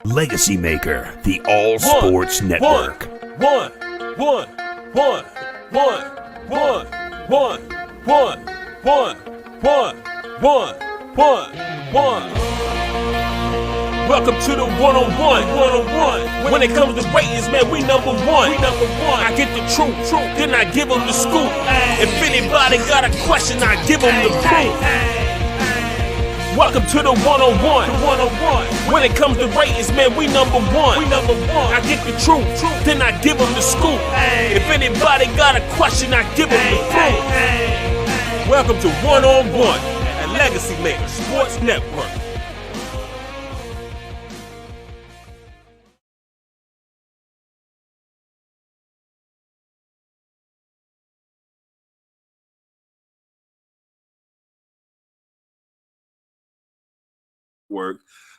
Legacy Maker, the All Sports Network. Welcome to the one-on-one. When it comes to ratings, man, we number one. I get the truth, then I give them the scoop. If anybody got a question, I give them the proof. Welcome to the one-on-one. When it comes to ratings, man, we number one. I get the truth, then I give them the scoop. If anybody got a question, I give them the proof. Welcome to one-on-one at Legacy Maker Sports Network.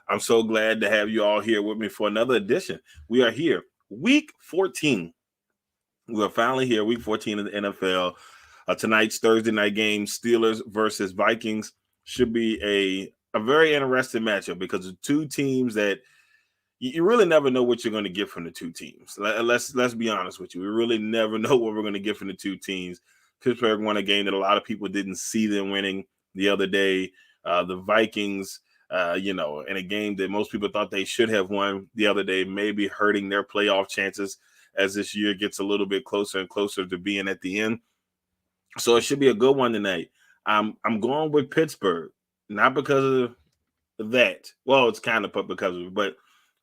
I'm so glad to have you all here with me for another edition. We are here, week 14. We're finally here, week 14 of the NFL. Tonight's Thursday night game, Steelers versus Vikings, should be a very interesting matchup because the two teams that you really never know what you're going to get from the two teams. Let's be honest with you. We really never know what we're going to get from the two teams. Pittsburgh won a game that a lot of people didn't see them winning the other day. The Vikings, in a game that most people thought they should have won the other day, maybe hurting their playoff chances as this year gets a little bit closer and closer to being at the end. So it should be a good one tonight. I'm going with Pittsburgh, not because of that. Well, it's kind of because of it, but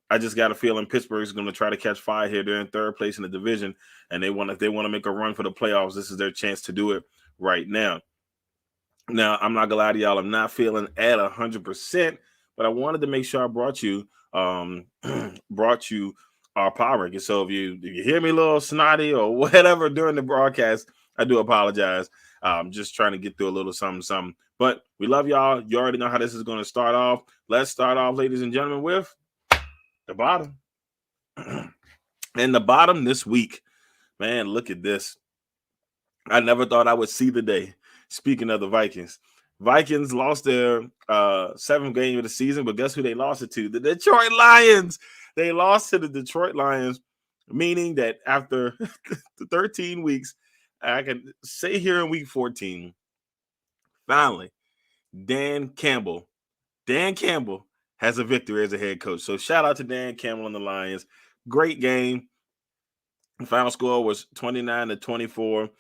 I just got a feeling Pittsburgh is going to try to catch fire here. They're in third place in the division, and if they want to make a run for the playoffs, this is their chance to do it right now. Now, I'm not going to lie to y'all. I'm not feeling at 100%, but I wanted to make sure I brought you our power ranking. So if you hear me a little snotty or whatever during the broadcast, I do apologize. Just trying to get through a little something. But we love y'all. You already know how this is going to start off. Let's start off, ladies and gentlemen, with the bottom. And the bottom this week, man, look at this. I never thought I would see the day. Speaking of the Vikings lost their seventh game of the season, but guess who they lost it to? The Detroit Lions. They lost to the Detroit Lions, meaning that after the 13 weeks, I can say here in week 14, finally, Dan Campbell has a victory as a head coach. So shout out to Dan Campbell and the Lions. Great game. The final score was 29-24.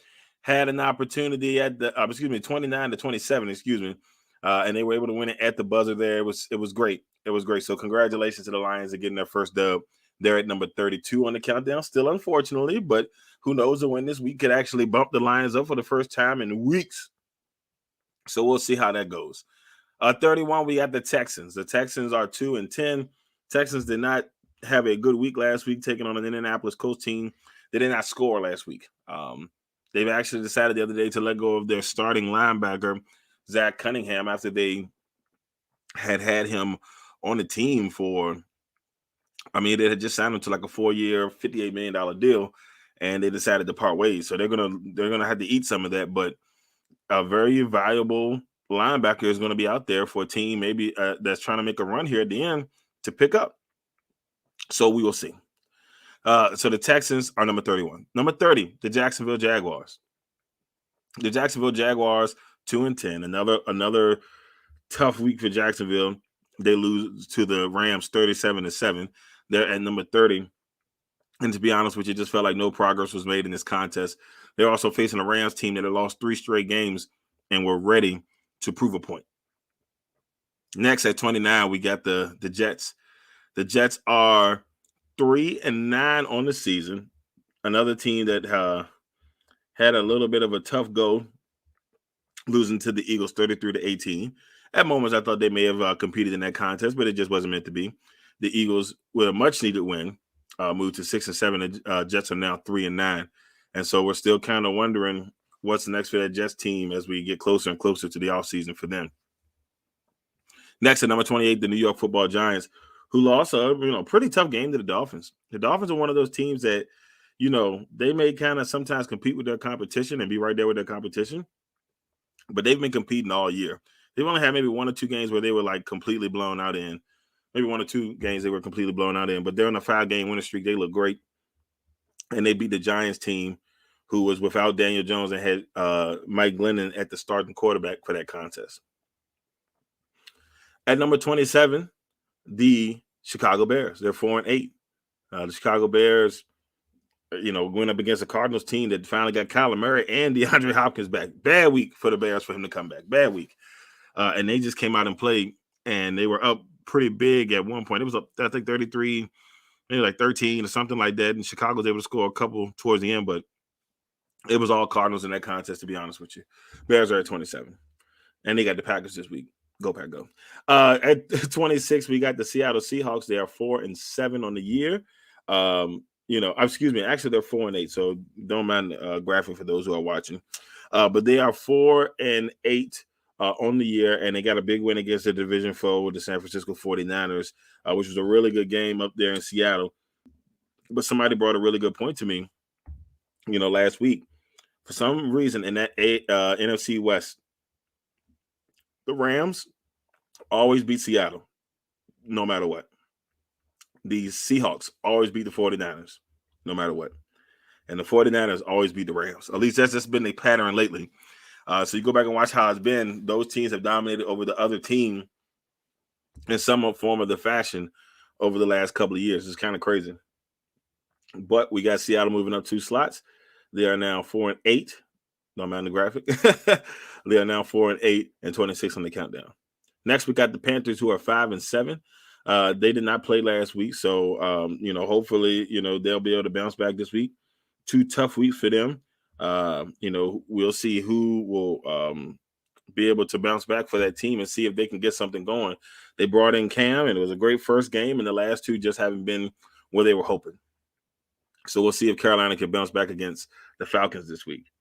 Had an opportunity at the 29-27, and they were able to win it at the buzzer there. It was great. It was great. So congratulations to the Lions for getting their first dub. They're at number 32 on the countdown, still unfortunately, but who knows, the win this week could actually bump the Lions up for the first time in weeks. So we'll see how that goes. 31, we got the Texans. The Texans are 2-10. Texans did not have a good week last week, taking on an Indianapolis Colts team. They did not score last week. They've actually decided the other day to let go of their starting linebacker, Zach Cunningham, after they had him on the team they had just signed him to like a 4-year, $58 million deal, and they decided to part ways. So they're gonna have to eat some of that. But a very valuable linebacker is going to be out there for a team maybe that's trying to make a run here at the end to pick up. So we will see. So the Texans are number 31. Number 30, the Jacksonville Jaguars. The Jacksonville Jaguars, 2-10. Another tough week for Jacksonville. They lose to the Rams 37-7. They're at number 30. And to be honest with you, it just felt like no progress was made in this contest. They're also facing a Rams team that had lost 3 straight games and were ready to prove a point. Next at 29, we got the Jets. The Jets are 3-9 on the season. Another team that had a little bit of a tough go, losing to the Eagles 33-18. At moments, I thought they may have competed in that contest, but it just wasn't meant to be. The Eagles, with a much-needed win, moved to 6-7. The Jets are now 3-9. And so we're still kind of wondering what's next for that Jets team as we get closer and closer to the offseason for them. Next at number 28, the New York Football Giants, who lost a pretty tough game to the Dolphins. The Dolphins are one of those teams that, they may kind of sometimes compete with their competition and be right there with their competition, but they've been competing all year. They've only had maybe 1 or 2 games where they were like completely blown out in. maybe 1 or 2 games they were completely blown out in, but they're on a 5-game winning streak. They look great. And they beat the Giants team, who was without Daniel Jones and had Mike Glennon at the starting quarterback for that contest. At number 27, the Chicago Bears. They're 4-8. The Chicago Bears, going up against a Cardinals team that finally got Kyler Murray and DeAndre Hopkins back. Bad week for the Bears for him to come back. Bad week. And they just came out and played, and they were up pretty big at one point. It was up, I think, 33, maybe like 13 or something like that. And Chicago was able to score a couple towards the end, but it was all Cardinals in that contest, to be honest with you. Bears are at 27. And they got the Packers this week. Go Pack, go. At 26, we got the Seattle Seahawks. They are 4-7 on the year. Excuse me. Actually, they're 4-8. So don't mind graphing for those who are watching. But they are 4-8 on the year, and they got a big win against the division foe with the San Francisco 49ers, which was a really good game up there in Seattle. But somebody brought a really good point to me, last week. For some reason, in that NFC West, the Rams always beat Seattle, no matter what. The Seahawks always beat the 49ers, no matter what. And the 49ers always beat the Rams. At least that's just been a pattern lately. So you go back and watch how it's been. Those teams have dominated over the other team in some form of the fashion over the last couple of years. It's kind of crazy. But we got Seattle moving up 2 slots. They are now 4-8. Don't mind the graphic. They are now 4-8 and 26 on the countdown. Next, we got the Panthers, who are 5-7. They did not play last week, so hopefully, they'll be able to bounce back this week. 2 tough weeks for them. We'll see who will be able to bounce back for that team and see if they can get something going. They brought in Cam, and it was a great first game, and the last 2 just haven't been where they were hoping. So we'll see if Carolina can bounce back against the Falcons this week.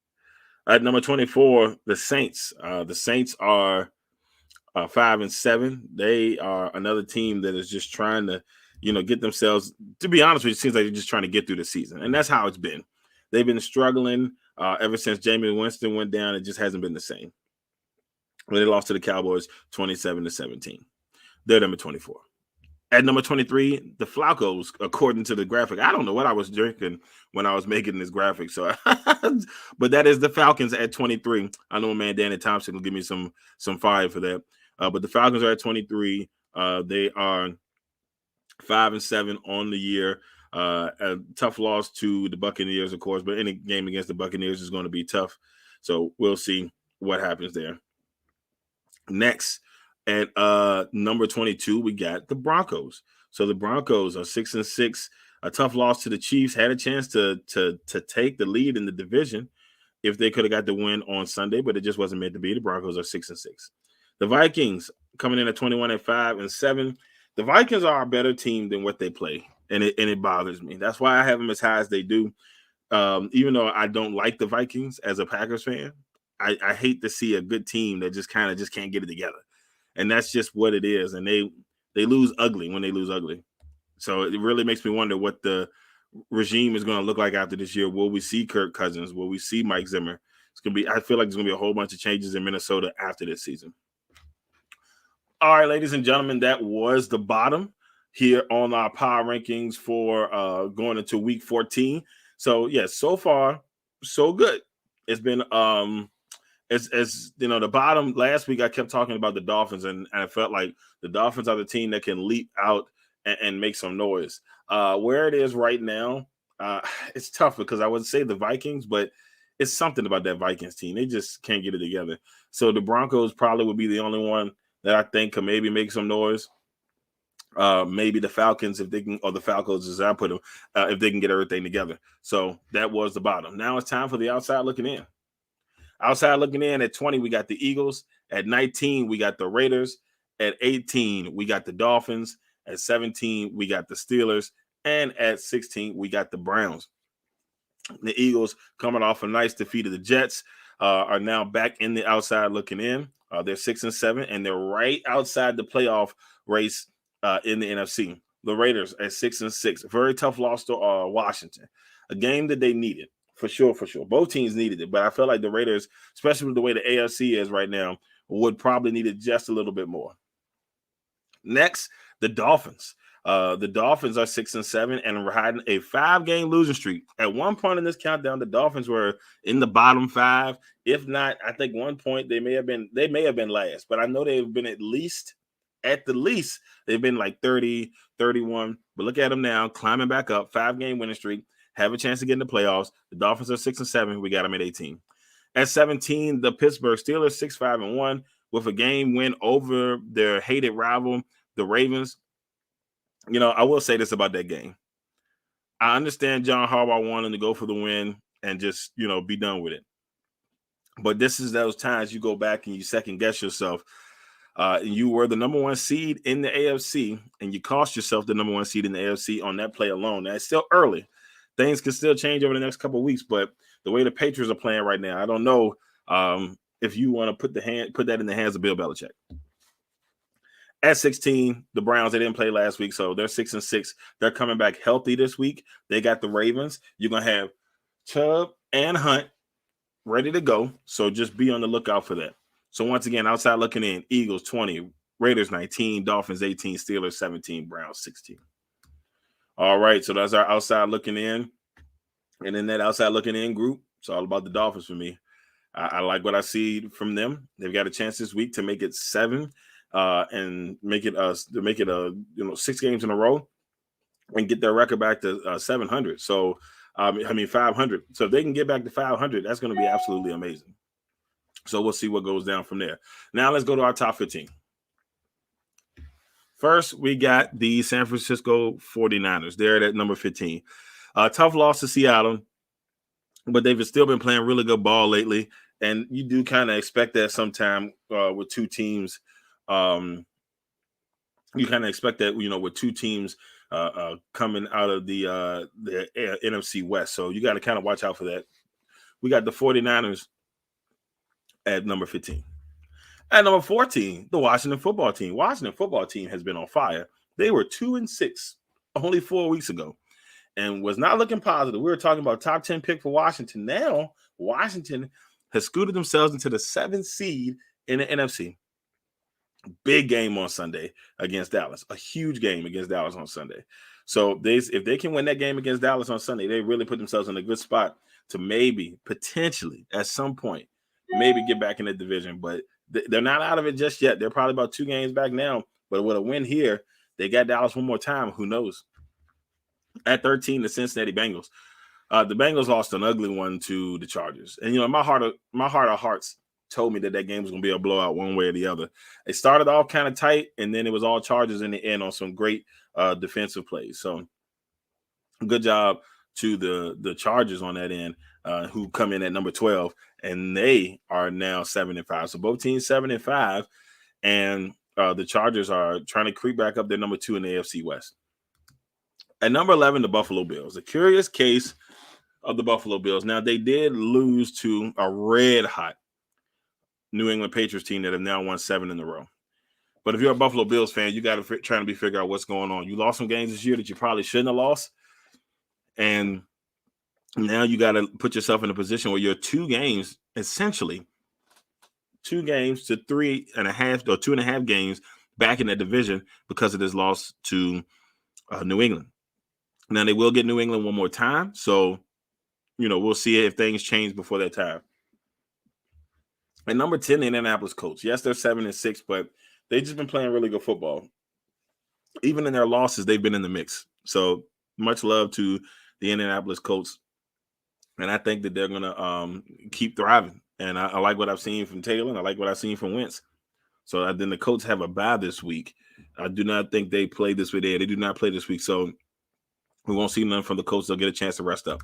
At number 24, the Saints. The Saints are 5-7. They are another team that is just trying to, get themselves. To be honest with you, it seems like they're just trying to get through the season, and that's how it's been. They've been struggling ever since Jameis Winston went down. It just hasn't been the same. When they lost to the Cowboys 27-17. They're number 24. At number 23, the Flacos, according to the graphic. I don't know what I was drinking when I was making this graphic. So, but that is the Falcons at 23. I know man Danny Thompson will give me some fire for that. But the Falcons are at 23. They are 5-7 on the year. A tough loss to the Buccaneers, of course, but any game against the Buccaneers is going to be tough. So we'll see what happens there. Next, at number 22, we got the Broncos. So the Broncos are 6-6. A tough loss to the Chiefs. Had a chance to take the lead in the division if they could have got the win on Sunday, but it just wasn't meant to be. The Broncos are 6-6. The Vikings coming in at 21-5-7. The Vikings are a better team than what they play, and it bothers me. That's why I have them as high as they do. Even though I don't like the Vikings as a Packers fan, I hate to see a good team that just can't get it together. And that's just what it is. And they lose ugly when they lose ugly. So it really makes me wonder what the regime is going to look like after this year. Will we see Kirk Cousins? Will we see Mike Zimmer? I feel like there's going to be a whole bunch of changes in Minnesota after this season. All right, ladies and gentlemen, that was the bottom here on our power rankings for going into week 14. So, yes, so far, so good. It's been as the bottom last week, I kept talking about the Dolphins, and I felt like the Dolphins are the team that can leap out and make some noise. Where it is right now, it's tough because I would say the Vikings, but it's something about that Vikings team. They just can't get it together. So the Broncos probably would be the only one that I think could maybe make some noise. Maybe the Falcons, if they can, or the Falcons, as I put them, if they can get everything together. So that was the bottom. Now it's time for the outside looking in. Outside looking in at 20, we got the Eagles. At 19, we got the Raiders. At 18, we got the Dolphins. At 17, we got the Steelers. And at 16, we got the Browns. The Eagles, coming off a nice defeat of the Jets, are now back in the outside looking in. They're 6-7, and they're right outside the playoff race in the NFC. The Raiders at 6-6. Very tough loss to Washington. A game that they needed. For sure. Both teams needed it, but I feel like the Raiders, especially with the way the AFC is right now, would probably need it just a little bit more. Next, the Dolphins. The Dolphins are 6-7 and riding a 5-game losing streak. At one point in this countdown, the Dolphins were in the bottom 5. If not, I think one point they may have been last, but I know they've been at the least, they've been like 30, 31. But look at them now, climbing back up, 5-game winning streak, have a chance to get in the playoffs. The Dolphins are 6-7. We got them at 18. At 17, the Pittsburgh Steelers 6-5-1 with a game win over their hated rival, the Ravens. I will say this about that game. I understand John Harbaugh wanting to go for the win and just, be done with it. But this is those times you go back and you second guess yourself. And you were the number 1 seed in the AFC, and you cost yourself the number 1 seed in the AFC on that play alone. Now, it's still early. Things can still change over the next couple of weeks, but the way the Patriots are playing right now, I don't know if you want to put that in the hands of Bill Belichick. At 16, the Browns, they didn't play last week, so they're 6-6. They're coming back healthy this week. They got the Ravens. You're going to have Chubb and Hunt ready to go, so just be on the lookout for that. So once again, outside looking in, Eagles 20, Raiders 19, Dolphins 18, Steelers 17, Browns 16. All right, so that's our outside looking in. And in that outside looking in group, it's all about the Dolphins for me. I like what I see from them. They've got a chance this week to make it 7 and make it 6 games in a row and get their record back to 700. So 500. So if they can get back to 500, that's going to be absolutely amazing. So we'll see what goes down from there. Now let's go to our top 15. First, we got the San Francisco 49ers. They're at number 15. Tough loss to Seattle, but they've still been playing really good ball lately. And you do kind of expect that sometime with two teams. You kind of expect that, with two teams coming out of the NFC West. So you got to kind of watch out for that. We got the 49ers at number 15. At number 14, the Washington football team. Washington football team has been on fire. They were 2-6 only 4 weeks ago and was not looking positive. We were talking about top 10 pick for Washington. Now, Washington has scooted themselves into the 7th seed in the NFC. Big game on Sunday against Dallas. A huge game against Dallas on Sunday. So if they can win that game against Dallas on Sunday, they really put themselves in a good spot to potentially, at some point, get back in the division. But they're not out of it just yet. They're probably about 2 games back now. But with a win here, they got Dallas one more time. Who knows? At 13, the Cincinnati Bengals. The Bengals lost an ugly one to the Chargers. And, my heart of hearts told me that game was going to be a blowout one way or the other. It started off kind of tight, and then it was all Chargers in the end on some great defensive plays. So good job to the Chargers on that end, who come in at number 12, and they are now 7-5. So both teams 7-5, and the Chargers are trying to creep back up. They're number 2 in the AFC West. At number 11, the Buffalo Bills. A curious case of the Buffalo Bills. Now, they did lose to a red-hot New England Patriots team that have now won 7 in a row. But if you're a Buffalo Bills fan, you got to try to figure out what's going on. You lost some games this year that you probably shouldn't have lost. And now you got to put yourself in a position where you're 2 games, essentially 2 games to 3.5 or 2.5 games back in that division because of this loss to New England. Now, they will get New England one more time. So, we'll see if things change before that time. At number 10, the Indianapolis Colts. Yes, they're 7-6, but they've just been playing really good football. Even in their losses, they've been in the mix. So much love to the Indianapolis Colts. And I think that they're going to keep thriving. And I like what I've seen from Taylor, and I like what I've seen from Wentz. So then the Colts have a bye this week. I do not think they play this week. They do not play this week. So we won't see none from the Colts. They'll get a chance to rest up.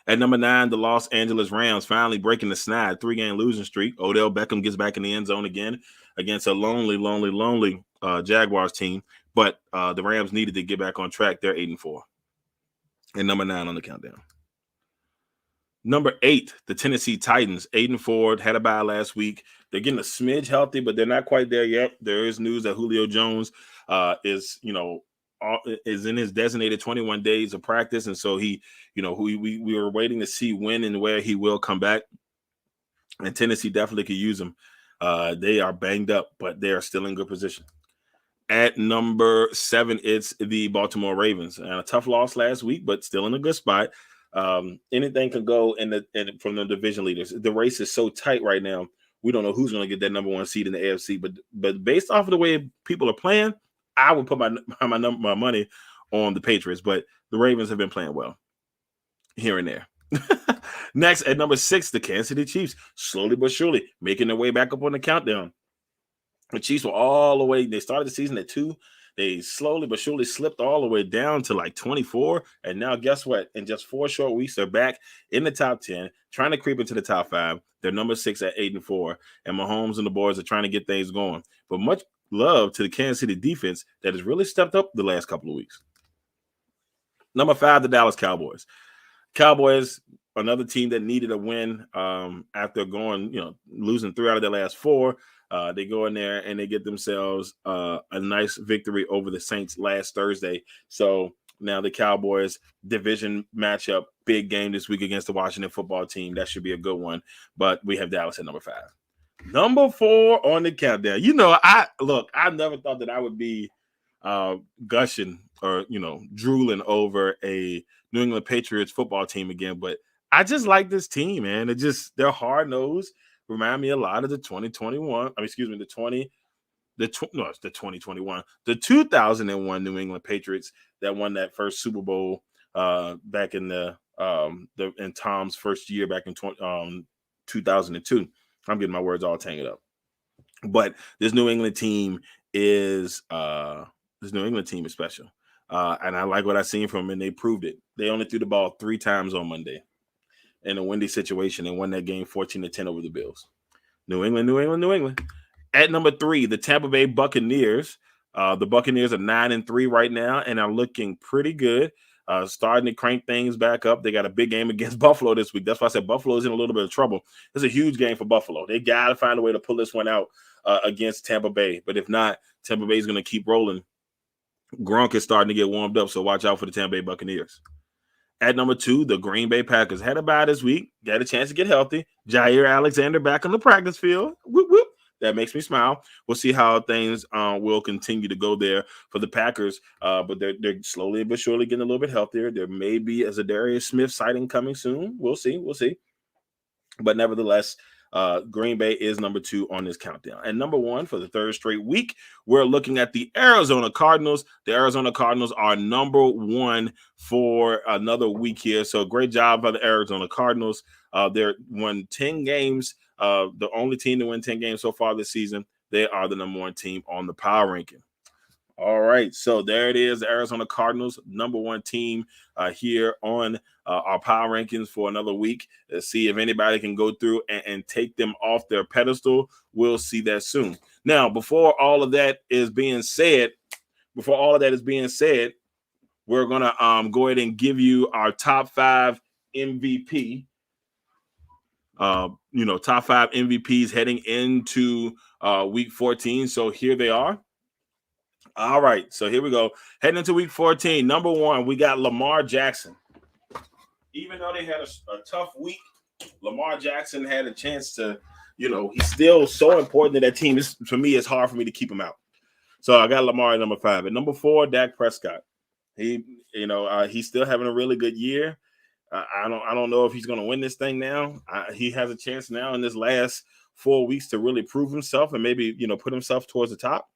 At number 9, the Los Angeles Rams finally breaking the snide 3-game losing streak. Odell Beckham gets back in the end zone again against a lonely Jaguars team. But the Rams needed to get back on track. They're 8-4. And number 9 on the countdown. Number 8, the Tennessee Titans, 8-4, had a bye last week. They're getting a smidge healthy, but they're not quite there yet. There is news that Julio Jones is in his designated 21 days of practice. And so we were waiting to see when and where he will come back. And Tennessee definitely could use him. They are banged up, but they are still in good position. At number 7, it's the Baltimore Ravens, and a tough loss last week, but still in a good spot. Anything can go from the division leaders. The race is so tight right now. We don't know who's going to get that number 1 seed in the AFC, but based off of the way people are playing, I would put my money on the Patriots. But the Ravens have been playing well here and there. Next, at number 6, the Kansas City Chiefs, slowly but surely making their way back up on the countdown. The Chiefs were all the way. They started the season at 2. They slowly but surely slipped all the way down to like 24. And now guess what? In just 4 short weeks, they're back in the top 10, trying to creep into the top 5. They're number 6 at 8-4. And Mahomes and the boys are trying to get things going. But much love to the Kansas City defense that has really stepped up the last couple of weeks. Number 5, the Dallas Cowboys. Cowboys, another team that needed a win after losing 3 out of their last 4. They go in there and they get themselves a nice victory over the Saints last Thursday. So now the Cowboys division matchup, big game this week against the Washington football team. That should be a good one. But we have Dallas at number 5. Number 4 on the countdown. I never thought that I would be gushing or, drooling over a New England Patriots football team again. But I just like this team, man. They're hard-nosed. Remind me a lot of the 2021. The 2001 New England Patriots that won that first Super Bowl back in in Tom's first year back in 2002. I'm getting my words all tangled up. But this New England team is special. And I like what I've seen from them, and they proved it. They only threw the ball 3 times on Monday in a windy situation and won that game 14-10 over the Bills. New England. At number 3, the Tampa Bay Buccaneers. The Buccaneers are 9-3 right now and are looking pretty good. Starting to crank things back up. They got a big game against Buffalo this week. That's why I said Buffalo's in a little bit of trouble. It's a huge game for Buffalo. They got to find a way to pull this one out against Tampa Bay. But if not, Tampa Bay is going to keep rolling. Gronk is starting to get warmed up, so watch out for the Tampa Bay Buccaneers. At number 2, the Green Bay Packers had a bye this week. Got a chance to get healthy. Jair Alexander back on the practice field. Whoop, whoop. That makes me smile. We'll see how things will continue to go there for the Packers. But they're slowly but surely getting a little bit healthier. There may be a Zadarius Smith sighting coming soon. We'll see. But nevertheless, Green Bay is number 2 on this countdown. And number 1 for the 3rd straight week, we're looking at the Arizona Cardinals. The Arizona Cardinals are number 1 for another week here. So great job by the Arizona Cardinals. They're won 10 games. The only team to win 10 games so far this season. They are the number 1 team on the power ranking. All right, so there it is, the Arizona Cardinals, number 1 team here on our power rankings for another week. Let's see if anybody can go through and take them off their pedestal. We'll see that soon. Now, before all of that is being said, we're going to go ahead and give you our top 5 MVP. Top 5 MVPs heading into week 14. So here they are. All right, so here we go. Heading into week 14, number 1, we got Lamar Jackson. Even though they had a tough week, Lamar Jackson had a chance to, he's still so important to that team. For me, it's hard for me to keep him out. So I got Lamar at number 5. At number 4, Dak Prescott. He's still having a really good year. I don't know if he's going to win this thing now. He has a chance now in this last 4 weeks to really prove himself and maybe, put himself towards the top.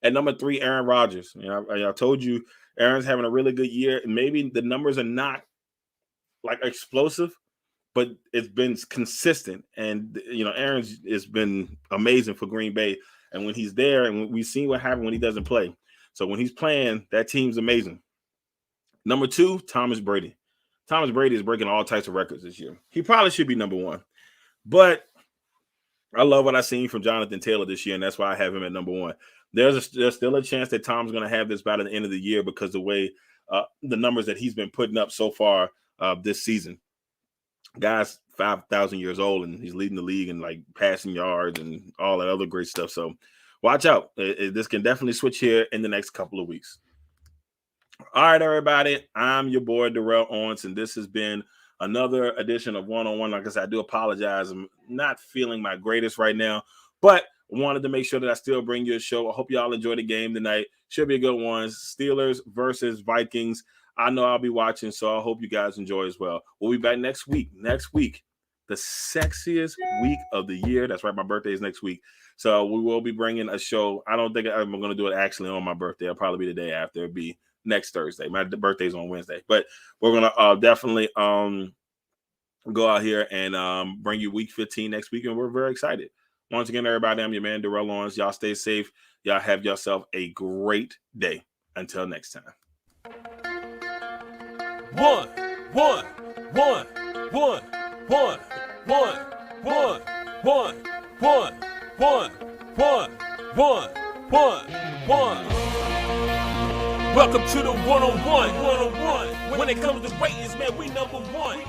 At number 3, Aaron Rodgers. I told you Aaron's having a really good year. Maybe the numbers are not like explosive, but it's been consistent. And, Aaron's has been amazing for Green Bay. And when he's there, and we've seen what happens when he doesn't play. So when he's playing, that team's amazing. Number 2, Thomas Brady. Thomas Brady is breaking all types of records this year. He probably should be number 1. But I love what I've seen from Jonathan Taylor this year, and that's why I have him at number 1. There's still a chance that Tom's going to have this by the end of the year because the way the numbers that he's been putting up so far this season. Guy's 5,000 years old, and he's leading the league in like passing yards and all that other great stuff. So watch out. This can definitely switch here in the next couple of weeks. All right, everybody. I'm your boy, Darrell Owens, and this has been another edition of One-on-One. Like I said, I do apologize. I'm not feeling my greatest right now, but wanted to make sure that I still bring you a show. I hope y'all enjoy the game tonight. Should be a good one. Steelers versus Vikings. I know I'll be watching, so I hope you guys enjoy as well. We'll be back next week. Next week, the sexiest week of the year. That's right, my birthday is next week. So we will be bringing a show. I don't think I'm going to do it actually on my birthday. It'll probably be the day after. It'll be next Thursday. My birthday's on Wednesday. But we're going to definitely go out here and bring you week 15 next week, and we're very excited. Once again, everybody, I'm your man, Darrell Owens. Y'all stay safe. Y'all have yourself a great day. Until next time. One. Welcome to the one-on-one. When it comes to ratings, man, we number one.